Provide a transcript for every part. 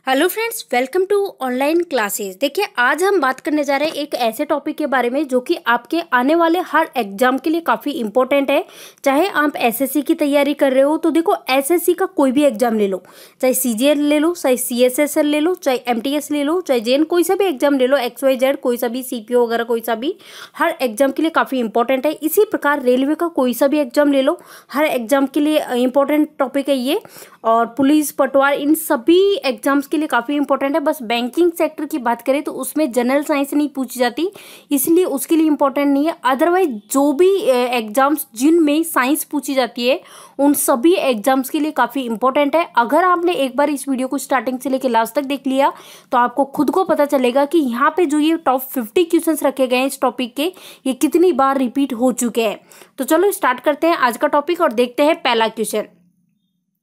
Hello friends, welcome to online classes. देखिए, आज हम बात करने जा रहे हैं एक ऐसे टॉपिक के बारे में जो कि आपके आने वाले हर एग्जाम के लिए काफ़ी इंपॉर्टेंट है। चाहे आप एसएससी की तैयारी कर रहे हो तो देखो, एसएससी का कोई भी एग्जाम ले लो, चाहे सीजीएल ले लो, चाहे सीएसएसएल ले लो, चाहे एमटीएस ले लो, चाहे जेएन, कोई सा भी एग्जाम ले लो, XYZ कोई सा भी, सीपीओ वगैरह कोई सा भी, हर एग्जाम के लिए काफ़ी इंपॉर्टेंट है। इसी प्रकार रेलवे का कोई सा भी एग्जाम ले लो, हर एग्जाम के लिए इंपॉर्टेंट टॉपिक है ये। और पुलिस, पटवार, इन सभी एग्जाम्स के लिए काफ़ी इंपॉर्टेंट है। बस बैंकिंग सेक्टर की बात करें तो उसमें जनरल साइंस नहीं पूछी जाती, इसलिए उसके लिए इंपॉर्टेंट नहीं है। अदरवाइज जो भी एग्जाम्स जिनमें साइंस पूछी जाती है उन सभी एग्जाम्स के लिए काफ़ी इंपॉर्टेंट है। अगर आपने एक बार इस वीडियो को स्टार्टिंग से लेकर लास्ट तक देख लिया तो आपको खुद को पता चलेगा कि यहाँ पे जो ये टॉप 50 क्वेश्चंस रखे गए हैं इस टॉपिक के, ये कितनी बार रिपीट हो चुके हैं। तो चलो स्टार्ट करते हैं आज का टॉपिक और देखते हैं पहला क्वेश्चन।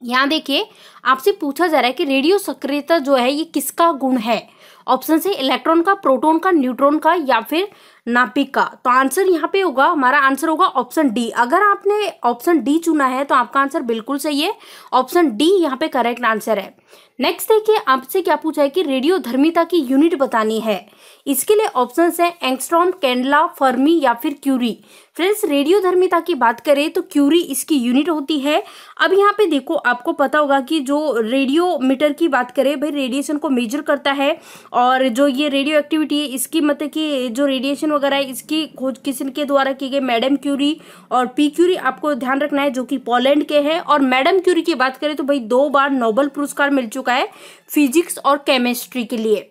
यहाँ देखिए, आपसे पूछा जा रहा है कि रेडियो सक्रियता जो है ये किसका गुण है। ऑप्शन है इलेक्ट्रॉन का, प्रोटॉन का, न्यूट्रॉन का या फिर नाभिक का। तो आंसर यहाँ पे होगा, हमारा आंसर होगा ऑप्शन डी। अगर आपने ऑप्शन डी चुना है तो आपका आंसर बिल्कुल सही है, ऑप्शन डी यहाँ पे करेक्ट आंसर है। नेक्स्ट देखिए, आपसे क्या पूछा है कि रेडियो धर्मिता की यूनिट बतानी है। इसके लिए ऑप्शन है एंगस्ट्रॉम, कैंडला, फर्मी या फिर क्यूरी। फ्रेंड्स, रेडियो धर्मिता की बात करें तो क्यूरी इसकी यूनिट होती है। अब यहाँ पे देखो, आपको पता होगा कि जो रेडियो मीटर की बात करें, भाई रेडिएशन को मेजर करता है, और जो ये रेडियो एक्टिविटी है इसकी मतलब कि जो रेडिएशन वगैरह है इसकी खोज किसके द्वारा की गई, मैडम क्यूरी और पी क्यूरी, आपको ध्यान रखना है, जो कि पोलैंड के हैं। और मैडम क्यूरी की बात करें तो भाई 2 बार नोबेल पुरस्कार मिल चुका है फिजिक्स और केमिस्ट्री के लिए।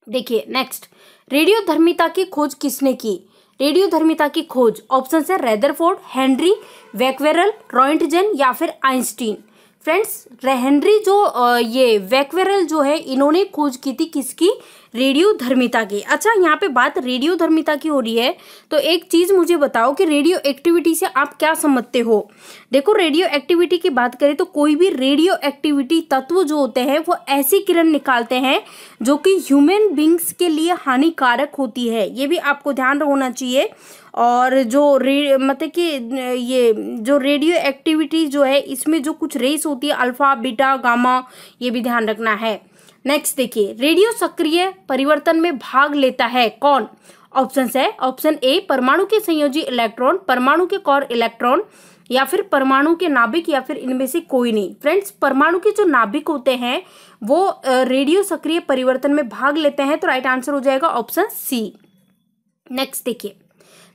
देखिए नेक्स्ट, रेडियो धर्मिता की खोज किसने की। रेडियो धर्मिता की खोज ऑप्शन है रेदरफोर्ड, हेनरी, बैक्वेरेल, रॉन्टगेन या फिर आइंस्टीन। फ्रेंड्स, हेनरी ये बैक्वेरेल जो है इन्होंने खोज की थी किसकी, रेडियो धर्मिता की। अच्छा, यहाँ पे बात रेडियो धर्मिता की हो रही है तो एक चीज मुझे बताओ कि रेडियो एक्टिविटी से आप क्या समझते हो। देखो, रेडियो एक्टिविटी की बात करें तो कोई भी रेडियो एक्टिविटी तत्व जो होते हैं वो ऐसी किरण निकालते हैं जो कि ह्यूमन बींग्स के लिए हानिकारक होती है, ये भी आपको ध्यान होना चाहिए। और जो मतलब कि ये जो रेडियो एक्टिविटी जो है इसमें जो कुछ रेस होती है, अल्फा, बीटा, गामा, ये भी ध्यान रखना है। नेक्स्ट देखिए, रेडियो सक्रिय परिवर्तन में भाग लेता है कौन। ऑप्शन है, ऑप्शन ए परमाणु के संयोजी इलेक्ट्रॉन, परमाणु के कोर इलेक्ट्रॉन या फिर परमाणु के नाभिक या फिर इनमें से कोई नहीं। फ्रेंड्स, परमाणु के जो नाभिक होते हैं वो रेडियो सक्रिय परिवर्तन में भाग लेते हैं, तो राइट आंसर हो जाएगा ऑप्शन सी। नेक्स्ट देखिए,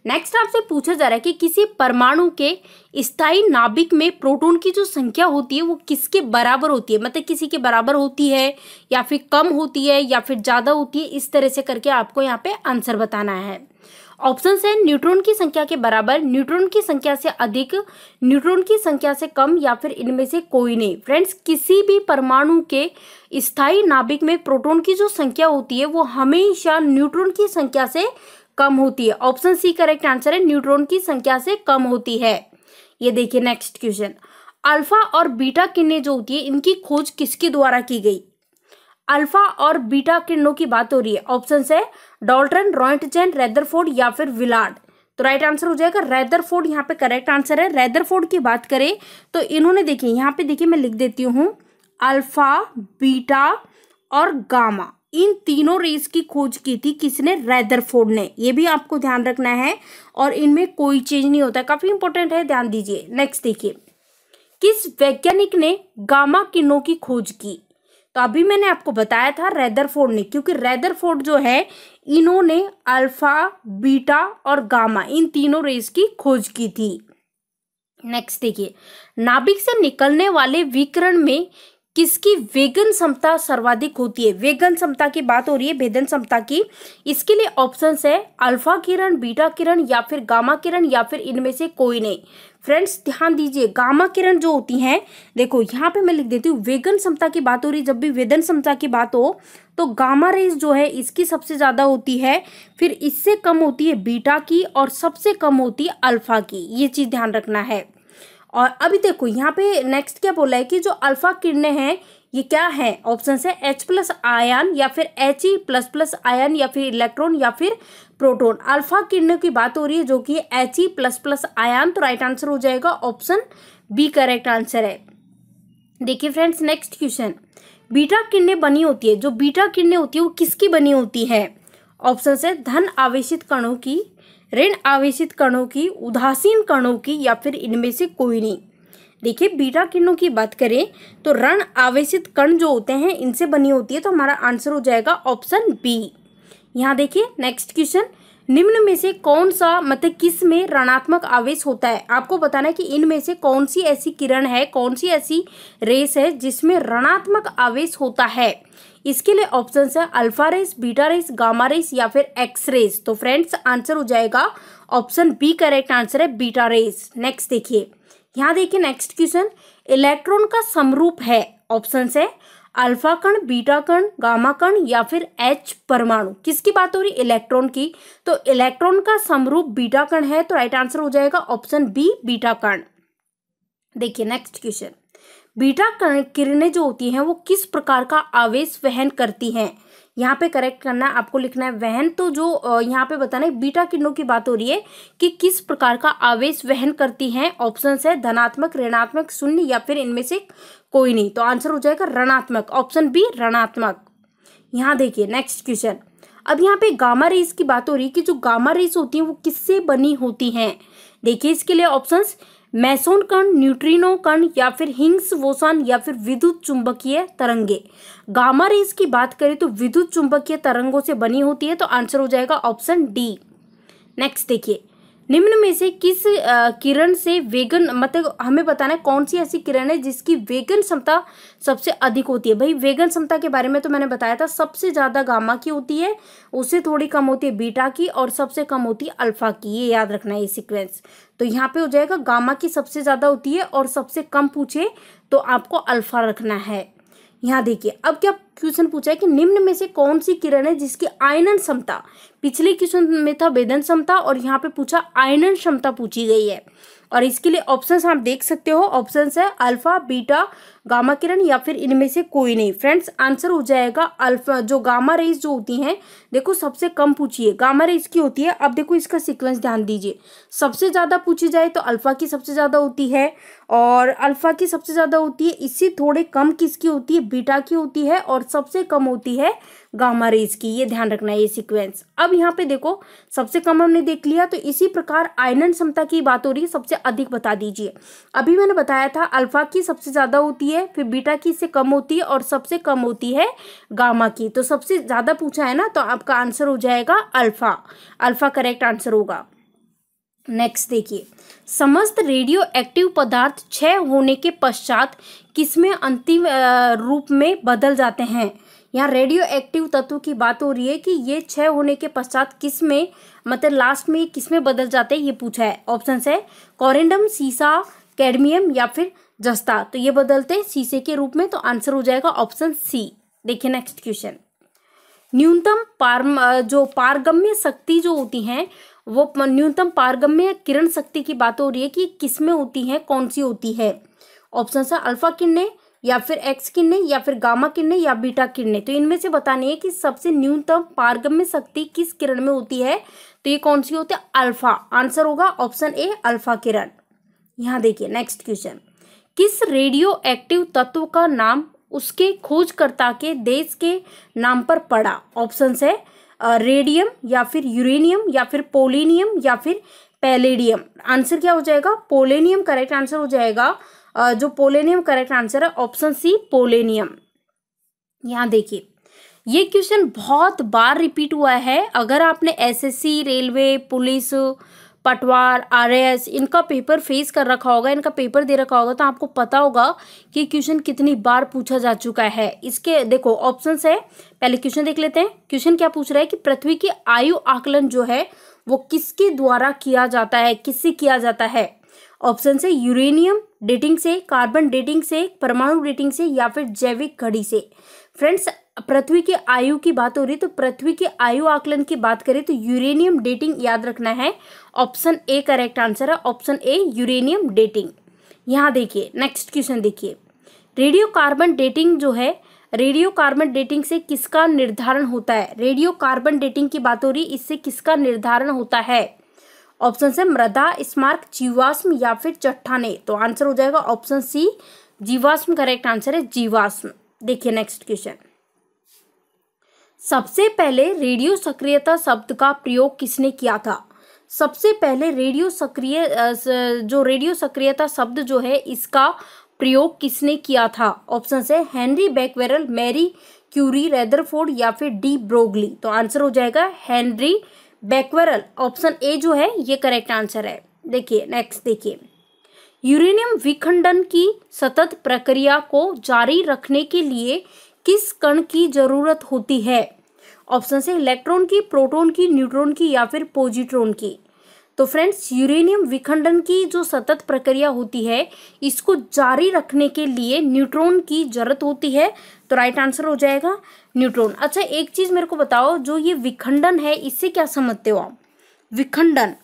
नेक्स्ट आपसे पूछा जा रहा है कि किसी परमाणु के स्थायी नाभिक में प्रोटॉन की जो संख्या होती है वो किसके बराबर होती है, मतलब किसी के बराबर होती है या फिर कम होती है या फिर ज्यादा होती है, इस तरह से करके आपको यहाँ पे आंसर बताना है। ऑप्शन है न्यूट्रॉन की संख्या के बराबर, न्यूट्रॉन की संख्या से अधिक, न्यूट्रॉन की संख्या से कम या फिर इनमें से कोई नहीं। फ्रेंड्स, किसी भी परमाणु के स्थायी नाभिक में प्रोटॉन की जो संख्या होती है वो हमेशा न्यूट्रॉन की संख्या से कम होती है। ऑप्शन सी करेक्ट आंसर है, न्यूट्रॉन की संख्या से कम होती है। ये देखिए नेक्स्ट क्वेश्चन, अल्फा और बीटा किरणें जो होती है इनकी खोज किसके द्वारा की गई। अल्फा और बीटा किरणों की बात हो रही है। ऑप्शन है डाल्टन, रॉन्टगेन, रेदरफोर्ड या फिर विलार्ड। तो राइट आंसर हो जाएगा रेदरफोर्ड, यहाँ पे करेक्ट आंसर है। रेदरफोर्ड की बात करें तो इन्होंने, देखिए यहाँ पे देखिए मैं लिख देती हूँ, अल्फा, बीटा और गामा, इन तीनों रेस की खोज की थी किसने, रेदरफोर्ड ने। ये भी आपको ध्यान रखना है और इनमें कोई चेंज नहीं होता है, काफी इंपॉर्टेंट है, ध्यान दीजिए। नेक्स्ट देखिए, किस वैज्ञानिक ने गामा किरणों की खोज की। तो अभी मैंने आपको बताया था रेदरफोर्ड ने, क्योंकि रेदरफोर्ड जो है इन्होंने अल्फा, बीटा और गामा इन तीनों रेस की खोज की थी। नेक्स्ट देखिए, नाभिक से निकलने वाले विकिरण में किसकी वेगन क्षमता सर्वाधिक होती है। वेगन क्षमता की बात हो रही है, भेदन क्षमता की। इसके लिए ऑप्शंस है अल्फा किरण, बीटा किरण या फिर गामा किरण या फिर इनमें से कोई नहीं। फ्रेंड्स, ध्यान दीजिए, गामा किरण जो होती हैं, देखो यहाँ पे मैं लिख देती हूँ, वेगन क्षमता की बात हो रही है। जब भी वेदन क्षमता की बात हो तो गामा रेस जो है इसकी सबसे ज्यादा होती है, फिर इससे कम होती है बीटा की और सबसे कम होती है अल्फा की, ये चीज ध्यान रखना है। और अभी देखो यहाँ पे नेक्स्ट क्या बोला है कि जो अल्फा किरणें हैं ये क्या है। ऑप्शन है H+ आयन या फिर He++ आयन या फिर इलेक्ट्रॉन या फिर प्रोटॉन। अल्फा किरणों की बात हो रही है जो कि He++ आयन, तो राइट आंसर हो जाएगा ऑप्शन बी करेक्ट आंसर है। देखिए फ्रेंड्स, नेक्स्ट क्वेश्चन, बीटा किरणें बनी होती है, जो बीटा किरणें होती है वो किसकी बनी होती है? ऑप्शन है धन आवेशित कणों की, ऋण आवेशित कणों की, उदासीन कणों की, या फिर इनमें से कोई नहीं। देखिए बीटा किरणों की बात करें तो ऋण आवेशित कण जो होते हैं इनसे बनी होती है, तो हमारा आंसर हो जाएगा ऑप्शन बी। यहाँ देखिए नेक्स्ट क्वेश्चन, निम्न में से कौन सा मतलब किस में ऋणात्मक आवेश होता है? आपको बताना है कि इनमें से कौन सी ऐसी किरण है, कौन सी ऐसी रेस है जिसमें ऋणात्मक आवेश होता है। इसके लिए ऑप्शन है alpha rays, beta rays, gamma rays, या फिर एक्स रेस। तो फ्रेंड्स आंसर हो जाएगा ऑप्शन बी, करेक्ट आंसर है बीटा रेस। नेक्स्ट देखिए, यहाँ देखिए नेक्स्ट क्वेश्चन, इलेक्ट्रॉन का समरूप है। ऑप्शन है अल्फा कण, बीटा कण, गामा कण, या फिर एच परमाणु। किसकी बात हो रही? इलेक्ट्रॉन की। तो इलेक्ट्रॉन का समरूप बीटा कण है, तो राइट आंसर हो जाएगा ऑप्शन बी, बीटा कण। देखिए नेक्स्ट क्वेश्चन, बीटा किरणें जो होती हैं वो किस प्रकार का आवेश वहन करती हैं? यहाँ पे करेक्ट करना है, आपको लिखना है वहन। तो जो यहाँ पे बताना है बीटा किरणों की बात हो रही है कि किस प्रकार का आवेश वहन करती हैं। ऑप्शन है धनात्मक, ऋणात्मक, शून्य, या फिर इनमें से कोई नहीं। तो आंसर हो जाएगा ऋणात्मक, ऑप्शन बी ऋणात्मक। यहाँ देखिए नेक्स्ट क्वेश्चन, अब यहाँ पे गामा रेस की बात हो रही है कि जो गामा रेस होती है वो किससे बनी होती हैं। देखिए इसके लिए ऑप्शंस मेसोन कण, न्यूट्रिनो कण, या फिर हिग्स बोसॉन, या फिर विद्युत चुंबकीय तरंगे। गामा रेस की बात करें तो विद्युत चुंबकीय तरंगों से बनी होती है, तो आंसर हो जाएगा ऑप्शन डी। नेक्स्ट देखिए, निम्न में से किस किरण से वेगन मतलब हमें बताना है कौन सी ऐसी किरण है जिसकी वेगन क्षमता सबसे अधिक होती है। भाई वेगन क्षमता के बारे में तो मैंने बताया था, सबसे ज्यादा गामा की होती है, उससे थोड़ी कम होती है बीटा की, और सबसे कम होती है अल्फा की। ये याद रखना है ये सीक्वेंस। तो यहाँ पे हो जाएगा गामा की सबसे ज्यादा होती है और सबसे कम पूछे तो आपको अल्फा रखना है। यहाँ देखिए अब क्या क्वेश्चन पूछा है कि निम्न में से कौन सी किरण है जिसकी आयनन क्षमता, पिछले क्वेश्चन में था वेदन क्षमता और यहाँ पे पूछा आयनन क्षमता पूछी गई है। और इसके लिए ऑप्शंस आप देख सकते हो, ऑप्शंस है अल्फा, बीटा, गामा किरण, या फिर इनमें से कोई नहीं। फ्रेंड्स आंसर हो जाएगा अल्फा। जो गामा रेज जो होती हैं देखो सबसे कम पूछी है गामा रेज की होती है। अब देखो इसका सीक्वेंस ध्यान दीजिए, सबसे ज्यादा पूछी जाए तो अल्फा की सबसे ज्यादा होती है, और अल्फा की सबसे ज्यादा होती है, इससे थोड़े कम किसकी होती है? बीटा की होती है, और सबसे कम होती है गामा रेज की। ये ध्यान रखना है ये सीक्वेंस। अब यहाँ पे देखो सबसे कम हमने देख लिया, तो इसी प्रकार आयनन क्षमता की बात हो रही है, सबसे अधिक बता दीजिए। अभी मैंने बताया था अल्फा की सबसे ज्यादा होती है, फिर बीटा की इससे कम होती है, और सबसे कम होती है गामा की। तो सबसे ज्यादा पूछा है ना, तो आपका आंसर हो जाएगा अल्फा। अल्फा करेक्ट आंसर होगा। नेक्स्ट देखिए, समस्त रेडियो एक्टिव पदार्थ क्षय होने के पश्चात किसमें अंतिम रूप में बदल जाते हैं। यहाँ रेडियो एक्टिव तत्व की बात हो रही है कि ये क्षय होने के पश्चात किस में मतलब लास्ट में किस में बदल जाते हैं, ये पूछा है। ऑप्शन है कोरिंडम, सीसा, कैडमियम, या फिर जस्ता। तो ये बदलते हैं शीशे के रूप में, तो आंसर हो जाएगा ऑप्शन सी। देखिए नेक्स्ट क्वेश्चन, न्यूनतम पारगम्य शक्ति जो होती है वो न्यूनतम पारगम्य किरण शक्ति की बात हो रही है कि किसमें होती है, कौन सी होती है। ऑप्शन है अल्फा किरणें, या फिर एक्स किरणें, या फिर गामा किरणें, या बीटा किरणें। तो इनमें से बतानी है कि सबसे न्यूनतम पारगम्य शक्ति किस किरण में होती है, तो ये कौन सी होती है? अल्फा। आंसर होगा ऑप्शन ए, अल्फा किरण। यहाँ देखिए नेक्स्ट क्वेश्चन, किस रेडियो एक्टिव तत्व का नाम उसके खोजकर्ता के देश के नाम पर पड़ा। ऑप्शन है रेडियम, या फिर यूरेनियम, या फिर पोलेनियम, या फिर पैलेडियम। आंसर क्या हो जाएगा? पोलेनियम करेक्ट आंसर हो जाएगा। जो पोलेनियम करेक्ट आंसर है ऑप्शन सी, पोलेनियम। यहाँ देखिए ये क्वेश्चन बहुत बार रिपीट हुआ है। अगर आपने एसएससी, रेलवे, पुलिस, पटवार, आरएएस इनका पेपर फेस कर रखा होगा, इनका पेपर दे रखा होगा, तो आपको पता होगा कि क्वेश्चन कितनी बार पूछा जा चुका है। इसके देखो ऑप्शंस है, पहले क्वेश्चन देख लेते हैं। क्वेश्चन क्या पूछ रहा है कि पृथ्वी की आयु आकलन जो है वो किसके द्वारा किया जाता है, किससे किया जाता है। ऑप्शन है यूरेनियम डेटिंग से, कार्बन डेटिंग से, परमाणु डेटिंग से, या फिर जैविक घड़ी से। फ्रेंड्स पृथ्वी की आयु की बात हो रही है, तो पृथ्वी की आयु आकलन की बात करें तो यूरेनियम डेटिंग याद रखना है। ऑप्शन ए करेक्ट आंसर है, ऑप्शन ए यूरेनियम डेटिंग। यहाँ देखिए नेक्स्ट क्वेश्चन देखिए, रेडियो कार्बन डेटिंग जो है, रेडियो कार्बन डेटिंग से किसका निर्धारण होता है। रेडियो कार्बन डेटिंग की बात हो रही है, इससे किसका निर्धारण होता है। ऑप्शन है मृदा, स्मारक, जीवाश्म, या फिर चट्टाने। तो आंसर हो जाएगा ऑप्शन सी, जीवाश्म करेक्ट आंसर है, जीवाश्म। देखिए नेक्स्ट क्वेश्चन, सबसे पहले रेडियो सक्रियता शब्द का प्रयोग किसने किया था? सबसे पहले रेडियो सक्रियता शब्द जो है इसका प्रयोग किसने किया था? ऑप्शन है हेनरी बैक्वेरल, मैरी क्यूरी, रेदरफोर्ड या फिर डी ब्रोगली। तो आंसर हो जाएगा हेनरी बैक्वेरल। ऑप्शन ए जो है ये करेक्ट आंसर है। देखिए नेक्स्ट, देखिए यूरेनियम विखंडन की सतत प्रक्रिया को जारी रखने के लिए किस कण की जरूरत होती है? ऑप्शन है इलेक्ट्रॉन की, प्रोटॉन की, न्यूट्रॉन की या फिर पॉजिट्रॉन की। तो फ्रेंड्स, यूरेनियम विखंडन की जो सतत प्रक्रिया होती है इसको जारी रखने के लिए न्यूट्रॉन की जरूरत होती है। तो राइट आंसर हो जाएगा न्यूट्रॉन। अच्छा, एक चीज मेरे को बताओ, जो ये विखंडन है इससे क्या समझते हो आप? विखंडन,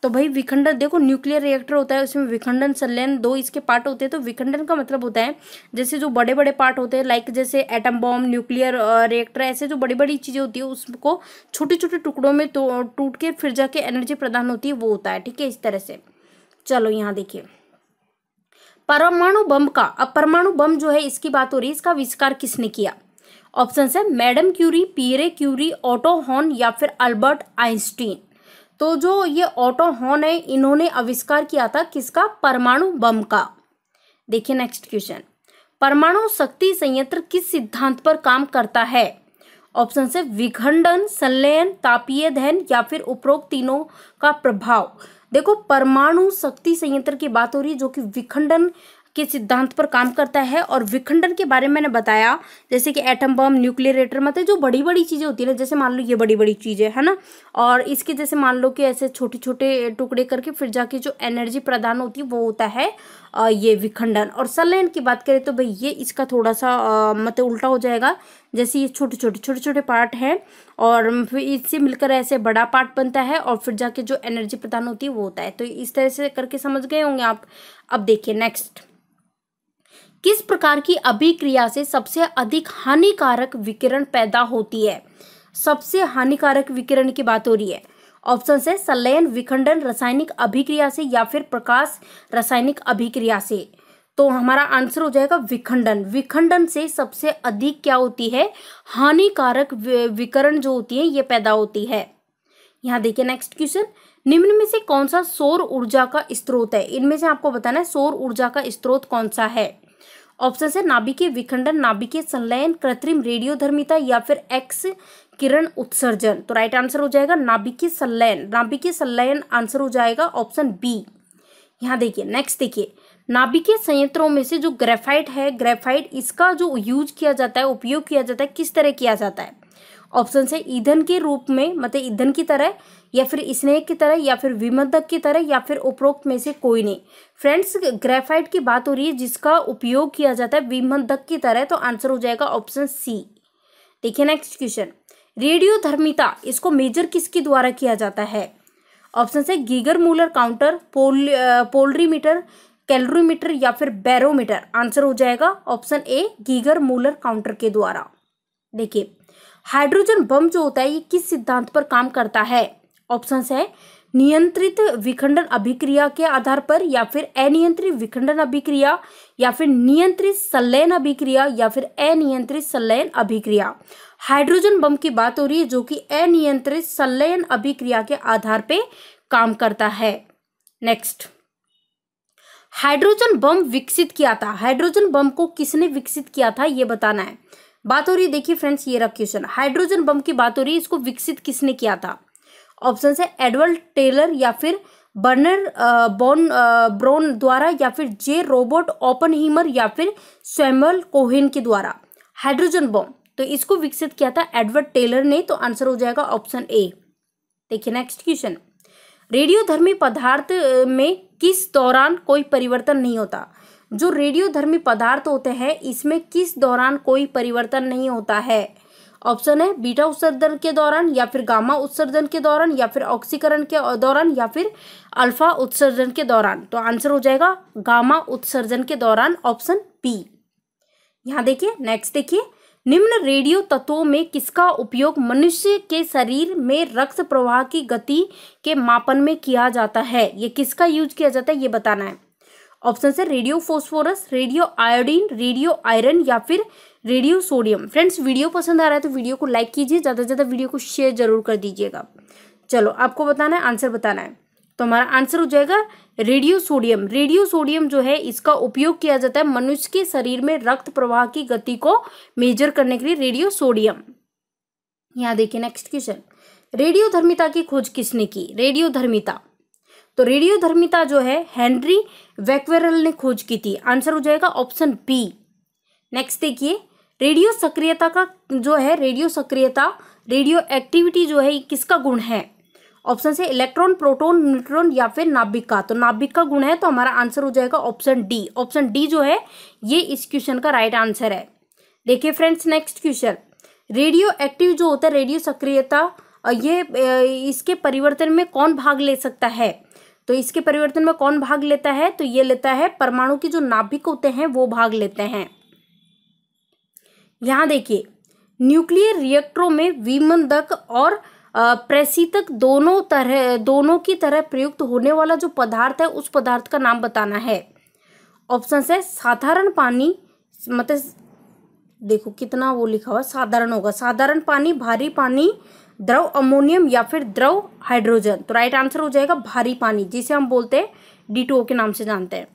तो भाई विखंडन देखो, न्यूक्लियर रिएक्टर होता है उसमें विखंडन संलयन दो इसके पार्ट होते हैं। तो विखंडन का मतलब होता है जैसे जो बड़े बड़े पार्ट होते हैं, लाइक जैसे एटम बॉम्ब, न्यूक्लियर रिएक्टर, ऐसे जो बड़ी बड़ी चीजें होती है उसको छोटे छोटे टुकड़ों में तो टूट के फिर जाके एनर्जी प्रदान होती है, वो होता है। ठीक है, इस तरह से। चलो यहाँ देखिए परमाणु बम का, अब परमाणु बम जो है इसकी बात हो रही है, इसका आविष्कार किसने किया? ऑप्शन है madam Curie, Pierre Curie, Otto Hahn या फिर अल्बर्ट आइंस्टीन। तो जो ये ऑटो हॉर्न है इन्होंने आविष्कार किया था किसका? परमाणु बम का। देखिए नेक्स्ट क्वेश्चन, परमाणु शक्ति संयंत्र किस सिद्धांत पर काम करता है? ऑप्शन है विखंडन, संलयन, तापीय दहन या फिर उपरोक्त तीनों का प्रभाव। देखो, परमाणु शक्ति संयंत्र की बात हो रही है जो कि विखंडन के सिद्धांत पर काम करता है। और विखंडन के बारे में मैंने बताया, जैसे कि एटम बम, न्यूक्लियर रिएक्टर, मतलब जो बड़ी बड़ी चीजें होती है ना, जैसे मान लो ये बड़ी बड़ी चीजें है ना, और इसके जैसे मान लो कि ऐसे छोटे छोटे टुकड़े करके फिर जाके जो एनर्जी प्रदान होती है वो होता है ये विखंडन। और संलयन की बात करें तो भाई ये इसका थोड़ा सा मतलब उल्टा हो जाएगा, जैसे ये छोटे छोटे पार्ट हैं और फिर इससे मिलकर ऐसे बड़ा पार्ट बनता है और फिर जाके जो एनर्जी प्रदान होती है वो होता है। तो इस तरह से करके समझ गए होंगे आप। अब देखिए नेक्स्ट, किस प्रकार की अभिक्रिया से सबसे अधिक हानिकारक विकिरण पैदा होती है? सबसे हानिकारक विकिरण की बात हो रही है। ऑप्शन है संलयन, विखंडन, रासायनिक अभिक्रिया से या फिर प्रकाश रासायनिक अभिक्रिया से। तो हमारा आंसर हो जाएगा विखंडन। विखंडन से सबसे अधिक क्या होती है? हानिकारक विकिरण जो होती है ये पैदा होती है। यहाँ देखिए नेक्स्ट क्वेश्चन, निम्न में से कौन सा सौर ऊर्जा का स्रोत है? इनमें से आपको बताना है सौर ऊर्जा का स्रोत कौन सा है। ऑप्शन है नाभिकीय विखंडन, नाभिकीय संलयन, कृत्रिम रेडियोधर्मिता या फिर एक्स किरण उत्सर्जन। तो राइट आंसर हो जाएगा नाभिकीय संलयन। नाभिकीय संलयन आंसर हो जाएगा ऑप्शन बी। यहाँ देखिए नेक्स्ट, देखिए नाभिकीय संयंत्रों में से जो ग्रेफाइट है, ग्रेफाइट इसका जो यूज किया जाता है, उपयोग किया जाता है, किस तरह किया जाता है? ऑप्शन है ईंधन के रूप में, मतलब ईंधन की तरह, या फिर स्नेह की तरह, या फिर विमर्दक की तरह, या फिर उपरोक्त में से कोई नहीं। फ्रेंड्स, ग्रेफाइट की बात हो रही है जिसका उपयोग किया जाता है विमर्दक की तरह। तो आंसर हो जाएगा ऑप्शन सी। देखिए नेक्स्ट क्वेश्चन, रेडियोधर्मिता इसको मेजर किसके द्वारा किया जाता है? ऑप्शन है Geiger Muller counter, polarimeter, calorimeter या फिर बैरोमीटर। आंसर हो जाएगा option A, Geiger Muller counter के द्वारा। देखिए हाइड्रोजन बम जो होता है ये किस सिद्धांत पर काम करता है? ऑप्शन है नियंत्रित विखंडन अभिक्रिया के आधार पर, या फिर अनियंत्रित विखंडन अभिक्रिया, या फिर नियंत्रित संलयन अभिक्रिया, या फिर अनियंत्रित संलयन अभिक्रिया। हाइड्रोजन बम की बात हो रही है जो कि अनियंत्रित संलयन अभिक्रिया के आधार पे काम करता है। नेक्स्ट, हाइड्रोजन बम विकसित किया था, हाइड्रोजन बम को किसने विकसित किया था ये बताना है। बात हो रही है, देखिए फ्रेंड्स ये रहा क्वेश्चन, हाइड्रोजन बम की बात हो रही है, इसको विकसित किसने किया था? ऑप्शन है एडवर्ड टेलर, या फिर बर्नर ब्राउन द्वारा, या फिर जे रॉबर्ट ओपनहीमर, या फिर सैमुअल कोहेन के द्वारा। हाइड्रोजन बम तो इसको विकसित किया था एडवर्ड टेलर ने। तो आंसर हो जाएगा ऑप्शन ए। देखिए नेक्स्ट क्वेश्चन, रेडियोधर्मी पदार्थ में किस दौरान कोई परिवर्तन नहीं होता? जो रेडियोधर्मी पदार्थ होते हैं इसमें किस दौरान कोई परिवर्तन नहीं होता है? ऑप्शन है बीटा उत्सर्जन के दौरान, या फिर गामा उत्सर्जन के दौरान, या फिर ऑक्सीकरण के दौरान, या फिर अल्फा उत्सर्जन के दौरान। तो आंसर हो जाएगा गामा उत्सर्जन के दौरान, ऑप्शन बी। यहाँ देखिए नेक्स्ट, देखिए निम्न रेडियो तत्वों में किसका उपयोग मनुष्य के शरीर में रक्त प्रवाह की गति के मापन में किया जाता है? ये किसका यूज किया जाता है ये बताना है। ऑप्शन है radio phosphorus, radio iodine, radio iron या फिर रेडियो सोडियम। फ्रेंड्स वीडियो पसंद आ रहा है तो वीडियो को लाइक कीजिए, ज़्यादा से ज़्यादा वीडियो को शेयर जरूर कर दीजिएगा। चलो आपको बताना है, आंसर बताना है, तो हमारा आंसर हो जाएगा रेडियो सोडियम। रेडियो सोडियम जो है इसका उपयोग किया जाता है मनुष्य के शरीर में रक्त प्रवाह की गति को मेजर करने के लिए, रेडियो सोडियम। यहाँ देखिए नेक्स्ट क्वेश्चन, रेडियोधर्मिता की खोज किसने की? रेडियोधर्मिता, तो रेडियोधर्मिता जो है हेनरी बैक्वेरेल ने खोज की थी। आंसर हो जाएगा ऑप्शन बी। नेक्स्ट देखिए, रेडियो सक्रियता का जो है, रेडियो सक्रियता, रेडियो एक्टिविटी जो है किसका गुण है? ऑप्शन से इलेक्ट्रॉन, प्रोटॉन, न्यूट्रॉन या फिर नाभिक का। तो नाभिक का गुण है, तो हमारा आंसर हो जाएगा ऑप्शन डी। ऑप्शन डी जो है ये इस क्वेश्चन का राइट आंसर है। देखिए friends next question, radio active जो होता है, रेडियो सक्रियता, ये इसके परिवर्तन में कौन भाग ले सकता है? तो इसके परिवर्तन में कौन भाग लेता है? तो ये लेता है परमाणु की जो नाभिक होते हैं वो भाग लेते हैं। यहाँ देखिए, न्यूक्लियर रिएक्टरों में विमंदक और प्रशीतक दोनों की तरह प्रयुक्त होने वाला जो पदार्थ है उस पदार्थ का नाम बताना है। ऑप्शन है साधारण पानी, मतलब देखो कितना वो लिखा हुआ, साधारण होगा, साधारण पानी, भारी पानी, द्रव अमोनियम या फिर द्रव हाइड्रोजन। तो राइट आंसर हो जाएगा भारी पानी, जिसे हम बोलते हैं D2O के नाम से जानते हैं।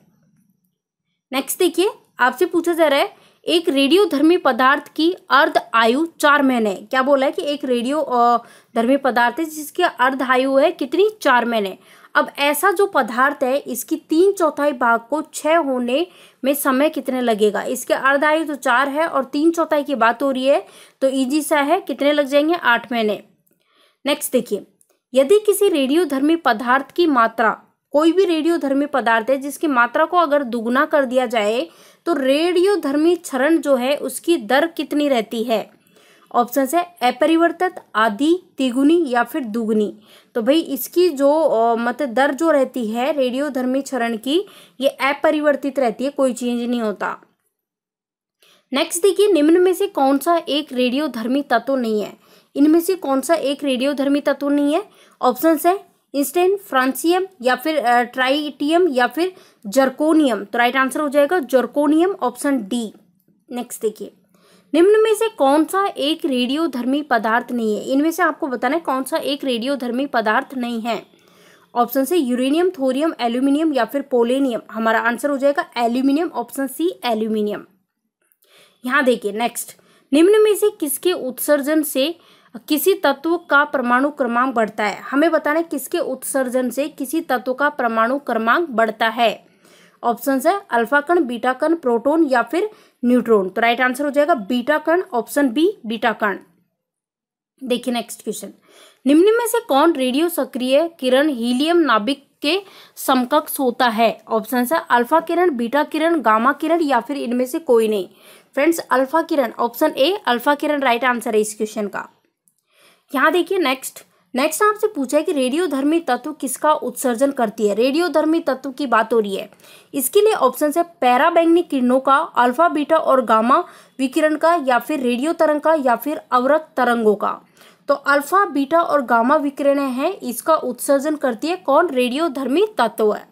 नेक्स्ट देखिए, आपसे पूछा जा रहा है एक रेडियोधर्मी पदार्थ की अर्ध आयु 4 महीने। क्या बोला है कि एक रेडियो धर्मी पदार्थ है जिसकी अर्ध आयु है कितनी? 4 महीने। अब ऐसा जो पदार्थ है इसकी 3/4 भाग को क्षय होने में समय कितने लगेगा? इसके अर्ध आयु तो 4 है और 3/4 की बात हो रही है, तो इजी सा है, कितने लग जाएंगे? 8 महीने। नेक्स्ट देखिए, यदि किसी रेडियोधर्मी पदार्थ की मात्रा, कोई भी रेडियोधर्मी पदार्थ है जिसकी मात्रा को अगर दुगुना कर दिया जाए तो रेडियोधर्मी क्षरण जो है उसकी दर कितनी रहती है? ऑप्शन है अपरिवर्तित, आधी, तिगुनी या फिर दुगुनी। तो भाई इसकी जो मतलब दर जो रहती है रेडियोधर्मी क्षरण की, ये अपरिवर्तित रहती है, कोई चेंज नहीं होता। नेक्स्ट देखिए, निम्न में से कौन सा एक रेडियोधर्मी तत्व नहीं है? इनमें से कौन सा एक रेडियोधर्मी तत्व नहीं है? ऑप्शन है इंस्टेन, फ्रांसियम या फिर ट्राइटियम या फिर जर्कोनियम। तो राइट आंसर हो जाएगा जर्कोनियम, ऑप्शन डी। नेक्स्ट देखिए, निम्न में से कौन सा एक रेडियोधर्मी पदार्थ नहीं है? इनमें से आपको बताना है कौन सा एक रेडियोधर्मी पदार्थ नहीं है। ऑप्शन से यूरेनियम, थोरियम, एल्यूमिनियम या फिर पोलेनियम। हमारा आंसर हो जाएगा एल्यूमिनियम, ऑप्शन सी एल्यूमिनियम। यहाँ देखिए नेक्स्ट, निम्न में से किसके उत्सर्जन से किसी तत्व का परमाणु क्रमांक बढ़ता है? हमें बताना है किसके उत्सर्जन से किसी तत्व का परमाणु क्रमांक बढ़ता है। ऑप्शन है अल्फा कण, बीटा कण, प्रोटॉन या फिर न्यूट्रॉन। तो राइट आंसर हो जाएगा बीटा कण, ऑप्शन बी बीटा कण। देखिए नेक्स्ट क्वेश्चन, निम्न में से कौन रेडियो सक्रिय किरण हीलियम नाभिक के समकक्ष होता है? ऑप्शन है अल्फा किरण, बीटा किरण, गामा किरण या फिर इनमें से कोई नहीं। Friends alpha Kiran, option A alpha Kiran right answer है इस क्वेश्चन का। यहाँ देखिए नेक्स्ट आपसे पूछा है कि रेडियोधर्मी तत्व किसका उत्सर्जन करती है? रेडियोधर्मी तत्व की बात हो रही है। इसके लिए ऑप्शन है पैराबैंगनी किरणों का, अल्फा, बीटा और गामा विकिरण का या फिर रेडियो तरंग का या फिर अवरक्त तरंगों का। तो अल्फा, बीटा और गामा विकिरण है, इसका उत्सर्जन करती है कौन? रेडियोधर्मी तत्व है।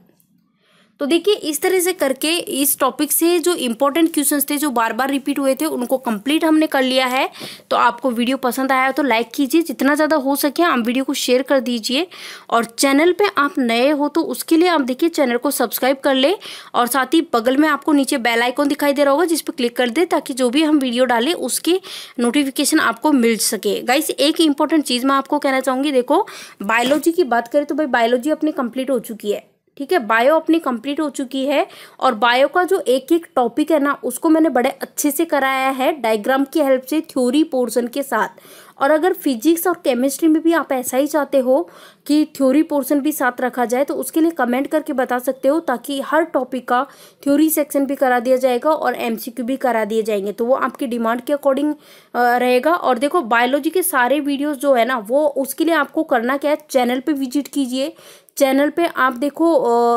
तो देखिए इस तरह से करके इस टॉपिक से जो इम्पोर्टेंट क्वेश्चंस थे जो बार बार रिपीट हुए थे उनको कंप्लीट हमने कर लिया है। तो आपको वीडियो पसंद आया तो लाइक कीजिए, जितना ज़्यादा हो सके आप वीडियो को शेयर कर दीजिए। और चैनल पे आप नए हो तो उसके लिए आप देखिए चैनल को सब्सक्राइब कर ले और साथ ही बगल में आपको नीचे बेल आइकॉन दिखाई दे रहा होगा जिस पर क्लिक कर दे ताकि जो भी हम वीडियो डालें उसकी नोटिफिकेशन आपको मिल सके। गाइस एक इंपॉर्टेंट चीज़ मैं आपको कहना चाहूँगी, देखो बायोलॉजी की बात करें तो भाई बायोलॉजी अपनी कंप्लीट हो चुकी है, ठीक है, बायो अपनी कंप्लीट हो चुकी है। और बायो का जो एक एक टॉपिक है ना उसको मैंने बड़े अच्छे से कराया है डायग्राम की हेल्प से, थ्योरी पोर्शन के साथ। और अगर फिजिक्स और केमिस्ट्री में भी आप ऐसा ही चाहते हो कि थ्योरी पोर्शन भी साथ रखा जाए तो उसके लिए कमेंट करके बता सकते हो, ताकि हर टॉपिक का थ्योरी सेक्शन भी करा दिया जाएगा और एमसीक्यू भी करा दिए जाएंगे। तो वो आपकी डिमांड के अकॉर्डिंग रहेगा। और देखो बायोलॉजी के सारे वीडियोस जो है ना वो उसके लिए आपको करना क्या है, चैनल पे विजिट कीजिए, चैनल पे आप देखो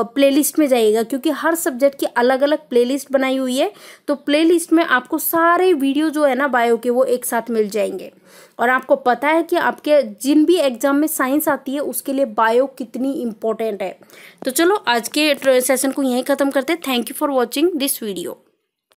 प्लेलिस्ट में जाइएगा, क्योंकि हर सब्जेक्ट की अलग अलग प्लेलिस्ट बनाई हुई है। तो प्लेलिस्ट में आपको सारे वीडियो जो है ना बायो के वो एक साथ मिल जाएंगे। और आपको पता है कि आपके जिन भी एग्जाम में साइंस आती है उसके लिए बायो कितनी इम्पोर्टेंट है। तो चलो आज के सेशन को यहीं ख़त्म करते हैं। Thank you for watching this video.